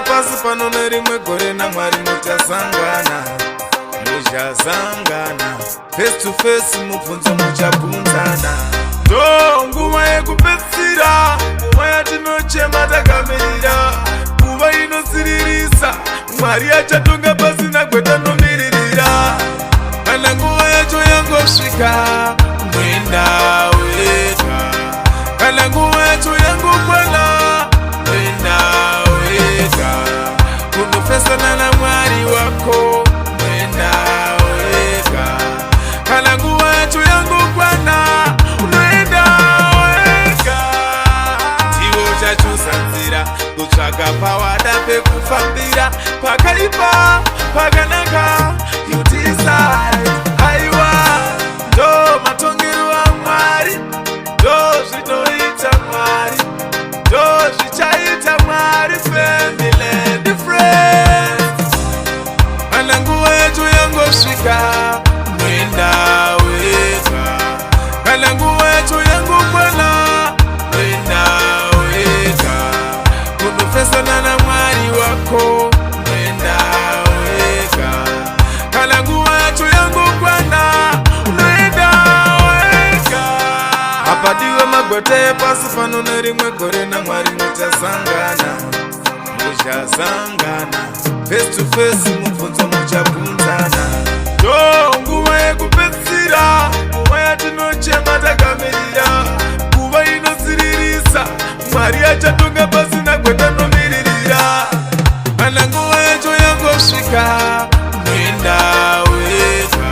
Pasi pano nerimwe gore naMwari muchasangana, muchasangana face to face, mubvunzo muchabvunzana. Ndo nguva yekupedzisira, nguva yatinochema takamirira, nguva inosiririsa, Mwari achatonga pasina gwetanomiririra. Kana nguva yacho yangosvika, unoenda wega. Kana nguva yacho yangokwana, unoenda kunofesana naMwari wako, unoenda wega. Kana nguva yacho yangokwana, unoenda wega. Ndiwo chachusa nzira, kutsvaga pawada pekufambira, pakaipa pakanaka, you decide. Aiwa, ndo matongero aMwari, ndo zvinoita Mwari, ndo zvichaita Mwari family. Kana nguva yacho yangosvika, unoenda wega. Kana nguva yacho yangokwana, unoenda wega. Kunofesana naMwari wako, unoenda wega. Kana nguva yacho yangokwana, unoenda wega. Hapadiwe magweta epasi pano nerimwe gore naMwari muchasangana, muchasangana face to face, mubvunzo muchabvunzana. Ndo nguva yekupedzisira, nguva yatinochema takamirira, nguva inosiririsa, Mwari achatonga pasina gwetanomiririra. Kana nguva yacho yangosvika, unoenda wega.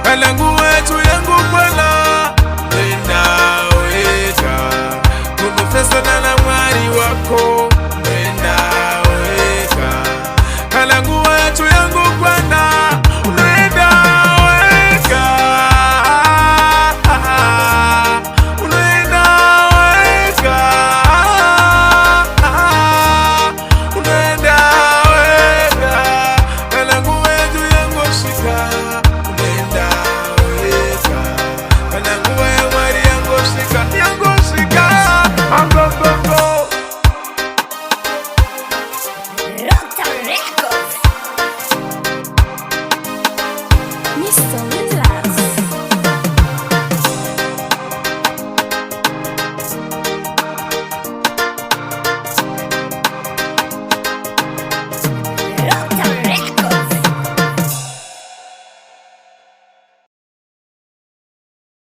Kana nguva yacho yangokwana, unoenda wega. Kunofesana naMwari wako, unoenda wega. Kana nguva yacho yangokwana, unoenda wega. Unoenda wega. Unoenda wega. Kana nguva yacho yangosvika, unoenda wega. Kana nguva yaMwari yangosvika, yangosvika. Rocktown recordz. Mr